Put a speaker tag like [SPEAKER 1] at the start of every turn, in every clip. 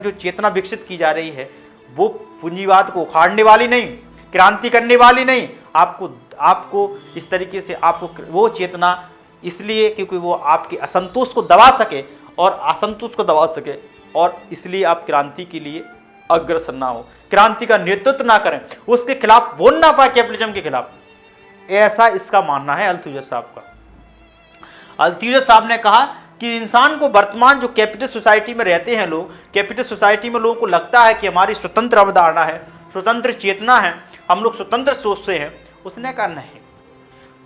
[SPEAKER 1] जो चेतना विकसित की जा रही है वो पूंजीवाद को उखाड़ने वाली नहीं, क्रांति करने वाली नहीं। आपको इस तरीके से आपको वो चेतना इसलिए क्योंकि वो आपके असंतोष को दबा सके और इसलिए आप क्रांति के लिए अग्रसर ना हो, क्रांति का नेतृत्व ना करें, उसके खिलाफ बोल ना पाए, कैपिटलिज्म के खिलाफ। ऐसा इसका मानना है अल्थुजर साहब का। अल्थुजर साहब ने कहा कि इंसान को वर्तमान जो कैपिटलिस्ट सोसाइटी में रहते हैं लोग, कैपिटलिस्ट सोसाइटी में लोगों को लगता है कि हमारी स्वतंत्र अवधारणा है, स्वतंत्र चेतना है, हम लोग स्वतंत्र सोचते हैं। उसने कहा नहीं,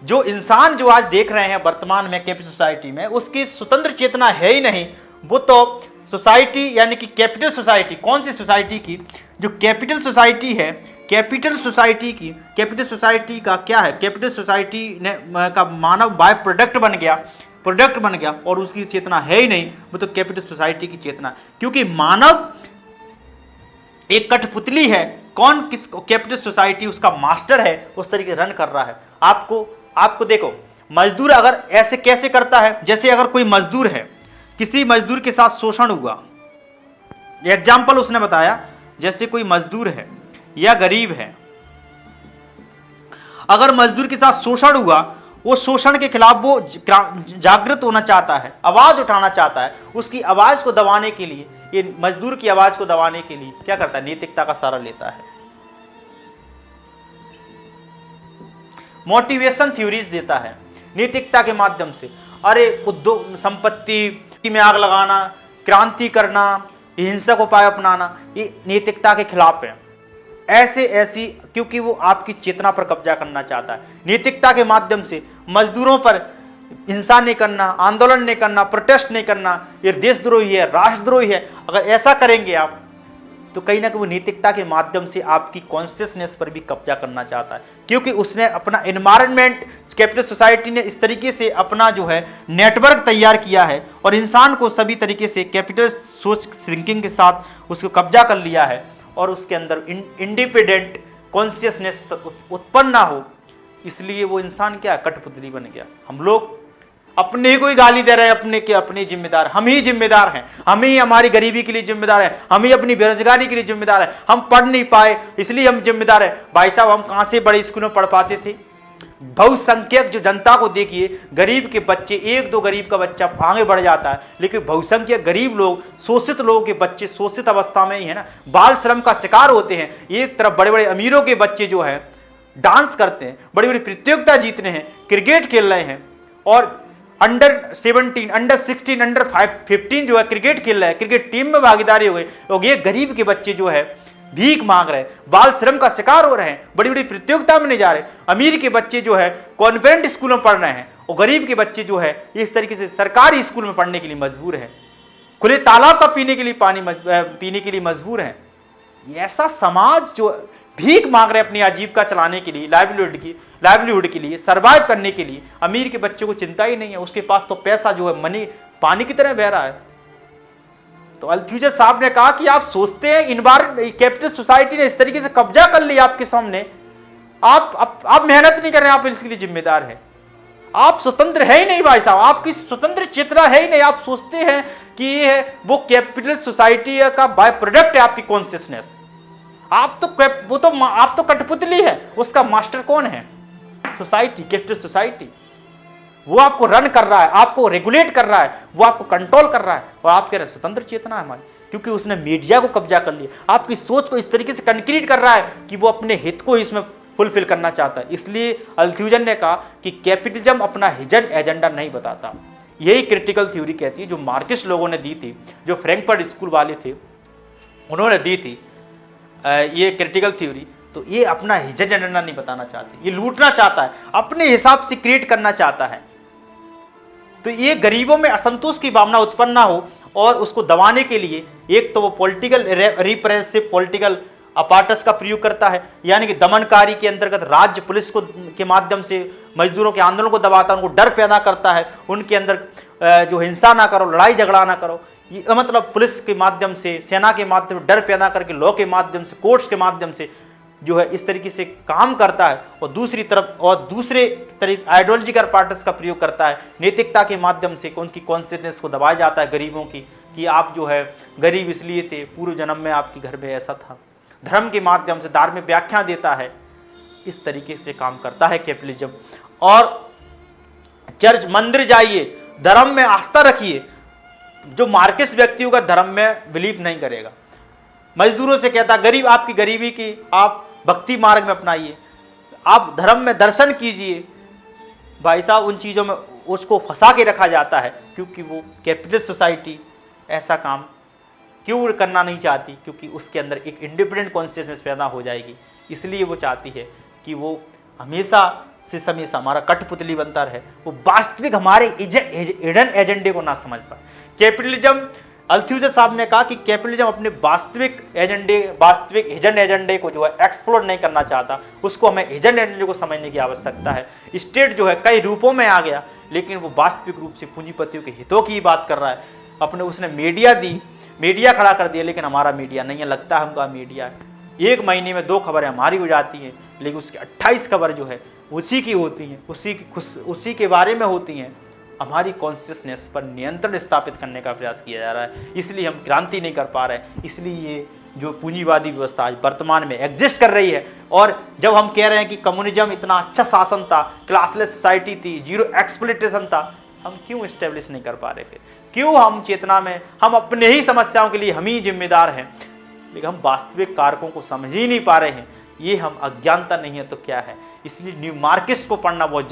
[SPEAKER 1] जो इंसान जो आज देख रहे हैं वर्तमान में कैपिटल सोसाइटी में, उसकी स्वतंत्र चेतना है ही नहीं। वो तो सोसाइटी यानी कि कैपिटल सोसाइटी, कौन सी सोसाइटी की? जो कैपिटल सोसाइटी है, कैपिटल सोसाइटी का क्या है? कैपिटल सोसाइटी ने का मानव बाय प्रोडक्ट बन गया और उसकी चेतना है ही नहीं। वो तो कैपिटल सोसाइटी की चेतना, क्योंकि मानव एक कठपुतली है। कौन किस कैपिटल सोसाइटी उसका मास्टर है, उस तरीके रन कर रहा है। आपको देखो, मजदूर अगर ऐसे कैसे करता है, जैसे अगर कोई मजदूर है, किसी मजदूर के साथ शोषण हुआ, एग्जाम्पल उसने बताया, जैसे कोई मजदूर है या गरीब है, अगर मजदूर के साथ शोषण हुआ, वो शोषण के खिलाफ वो जागृत होना चाहता है, आवाज उठाना चाहता है। उसकी आवाज को दबाने के लिए, ये मजदूर की आवाज को दबाने के लिए क्या करता है? नैतिकता का सहारा लेता है, मोटिवेशन थ्योरीज देता है नैतिकता के माध्यम से। अरे उद्योग संपत्ति में आग लगाना, क्रांति करना, हिंसक उपाय अपनाना, ये नैतिकता के खिलाफ है। ऐसी क्योंकि वो आपकी चेतना पर कब्जा करना चाहता है। नैतिकता के माध्यम से मजदूरों पर हिंसा नहीं करना, आंदोलन नहीं करना, प्रोटेस्ट नहीं करना, ये देशद्रोही है, राष्ट्रद्रोही है। अगर ऐसा करेंगे आप, तो कहीं ना कहीं वो नैतिकता के माध्यम से आपकी कॉन्शियसनेस पर भी कब्जा करना चाहता है, क्योंकि उसने अपना एनवायरनमेंट, कैपिटल सोसाइटी ने इस तरीके से अपना जो है नेटवर्क तैयार किया है और इंसान को सभी तरीके से कैपिटल सोच थिंकिंग के साथ उसको कब्जा कर लिया है और उसके अंदर इंडिपेंडेंट कॉन्शियसनेस उत्पन्न ना हो। इसलिए वो इंसान क्या, कठपुतली बन गया। हम लोग अपने ही कोई गाली दे रहे हैं, अपने जिम्मेदार, हम ही जिम्मेदार हैं, हम ही हमारी गरीबी के लिए जिम्मेदार हैं, हम ही अपनी बेरोजगारी के लिए जिम्मेदार हैं, हम पढ़ नहीं पाए इसलिए हम जिम्मेदार हैं। भाई साहब, हम कहां से बड़े स्कूलों में पढ़ पाते थे? बहुसंख्यक जो जनता को देखिए, गरीब के बच्चे, एक दो गरीब का बच्चा आगे बढ़ जाता है, लेकिन बहुसंख्यक गरीब लोग, शोषित लोगों के बच्चे शोषित अवस्था में ही है ना, बाल श्रम का शिकार होते हैं। एक तरफ बड़े बड़े अमीरों के बच्चे जो है डांस करते हैं, बड़ी बड़ी प्रतियोगिता जीत रहे हैं, क्रिकेट खेल रहे हैं, और अंडर 17, अंडर 16, अंडर 15 जो है क्रिकेट खेल रहा है, क्रिकेट टीम में भागीदारी हो गई। और ये गरीब के बच्चे जो है भीख मांग रहे हैं, बाल श्रम का शिकार हो रहे हैं, बड़ी बड़ी प्रतियोगिता में नहीं जा रहे। अमीर के बच्चे जो है कॉन्वेंट स्कूल में पढ़ रहे हैं और गरीब के बच्चे जो है इस तरीके से सरकारी स्कूल में पढ़ने के लिए मजबूर है, खुले तालाब का पीने के लिए मजबूर है। ऐसा समाज जो भीख मांग रहे अपनी आजीविका चलाने के लिए, लाइवलीहुड के लिए, सरवाइव करने के लिए, अमीर के बच्चे को चिंता ही नहीं है, उसके पास तो पैसा जो है मनी पानी की तरह बह रहा है। तो अल्थुजर साहब ने कहा कि आप सोचते हैं कैपिटल सोसाइटी ने इस तरीके से कब्जा कर लिया आपके सामने, आप मेहनत नहीं कर रहे हैं, आप इसके लिए जिम्मेदार हैं। आप स्वतंत्र है ही नहीं भाई साहब, आपकी स्वतंत्र चेतना है ही नहीं। आप सोचते हैं कि ये है वो कैपिटल सोसाइटी का बाय प्रोडक्ट है आपकी कॉन्शियसनेस। आप तो कठपुतली है, उसका मास्टर कौन है? Society, capital society. वो आपको रन कर रहा है, आपको रेगुलेट कर रहा है, वो आपको कंट्रोल कर रहा है, और आप कह रहे हैं स्वतंत्र चेतना है हमारी, क्योंकि उसने मीडिया को कब्जा कर लिया, आपकी सोच को इस तरीके से कंक्रीट कर रहा है कि वो अपने हित को इसमें फुलफिल करना चाहता है। इसलिए अल्थुजर ने कहा कि कैपिटलिज्म अपना हिडन एजेंडा नहीं बताता। यही क्रिटिकल थ्योरी कहती है, जो मार्क्सिस्ट लोगों ने दी थी, जो फ्रैंकफर्ट स्कूल वाले थे उन्होंने दी थी ये क्रिटिकल थ्योरी। तो ये अपना हिडन एजेंडा नहीं बताना चाहती, ये लूटना चाहता है, अपने हिसाब से क्रिएट करना चाहता है। तो ये गरीबों में असंतोष की भावना उत्पन्न ना हो और उसको दबाने के लिए एक तो वो पॉलिटिकल रिप्रेसिव पॉलिटिकल अपार्टस का प्रयोग करता है, यानी कि दमनकारी के अंतर्गत राज्य पुलिस को के माध्यम से मजदूरों के आंदोलन को दबाता है, उनको डर पैदा करता है, उनके अंदर जो हिंसा ना करो, लड़ाई झगड़ा ना करो, ये मतलब पुलिस के माध्यम से, सेना के माध्यम से डर पैदा करके, लॉ के माध्यम से, कोर्ट्स के माध्यम से जो है इस तरीके से काम करता है। और दूसरे तरीके आइडियोलॉजिकल पार्टस का प्रयोग करता है, नैतिकता के माध्यम से उनकी कॉन्शियसनेस को दबाया जाता है गरीबों की, कि आप जो है गरीब इसलिए थे, पूर्व जन्म में आपके घर में ऐसा था। धर्म के माध्यम से धार्मिक व्याख्या देता है, इस तरीके से काम करता है कैपिटलिज्म। और चर्च मंदिर जाइए, धर्म में आस्था रखिए। जो मार्क्सिस्ट व्यक्तियों का धर्म में बिलीव नहीं करेगा, मजदूरों से कहता गरीब आपकी गरीबी की आप भक्ति मार्ग में अपनाइए, आप धर्म में दर्शन कीजिए। भाई साहब उन चीज़ों में उसको फंसा के रखा जाता है, क्योंकि वो कैपिटलिस्ट सोसाइटी ऐसा काम क्यों करना नहीं चाहती, क्योंकि उसके अंदर एक इंडिपेंडेंट कॉन्शियसनेस पैदा हो जाएगी। इसलिए वो चाहती है कि वो हमेशा से हमेशा हमारा कठपुतली बनता रहे, वो वास्तविक हमारे हिडन एजेंडे को ना समझ पाए। कैपिटलिज्म, अल्थ्यूजर साहब ने कहा कि कैपिटलिज्म अपने वास्तविक एजेंडे, वास्तविक हिडन एजेंडे को जो है एक्सप्लोर नहीं करना चाहता, उसको हमें हिडन एजेंडे को समझने की आवश्यकता है। स्टेट जो है कई रूपों में आ गया, लेकिन वो वास्तविक रूप से पूंजीपतियों के हितों की बात कर रहा है। अपने उसने मीडिया दी, मीडिया खड़ा कर दिया, लेकिन हमारा मीडिया नहीं है, लगता है हमका मीडिया है। एक महीने में 2 खबरें हमारी हो जाती हैं, लेकिन उसकी 28 खबर जो है उसी की होती हैं, उसी के बारे में होती हैं। हमारी कॉन्शियसनेस पर नियंत्रण स्थापित करने का प्रयास किया जा रहा है, इसलिए हम क्रांति नहीं कर पा रहे हैं। इसलिए ये जो पूंजीवादी व्यवस्था आज वर्तमान में एग्जिस्ट कर रही है, और जब हम कह रहे हैं कि कम्युनिज्म इतना अच्छा शासन था, क्लासलेस सोसाइटी थी, जीरो एक्सप्लॉयटेशन था, हम क्यों इस्टेब्लिश नहीं कर पा रहे? फिर क्यों हम चेतना में हम अपने ही समस्याओं के लिए हम ही जिम्मेदार हैं, लेकिन हम वास्तविक कारकों को समझ ही नहीं पा रहे हैं। ये हम अज्ञानता नहीं है तो क्या है? इसलिए न्यू मार्क्सिस्ट को पढ़ना बहुत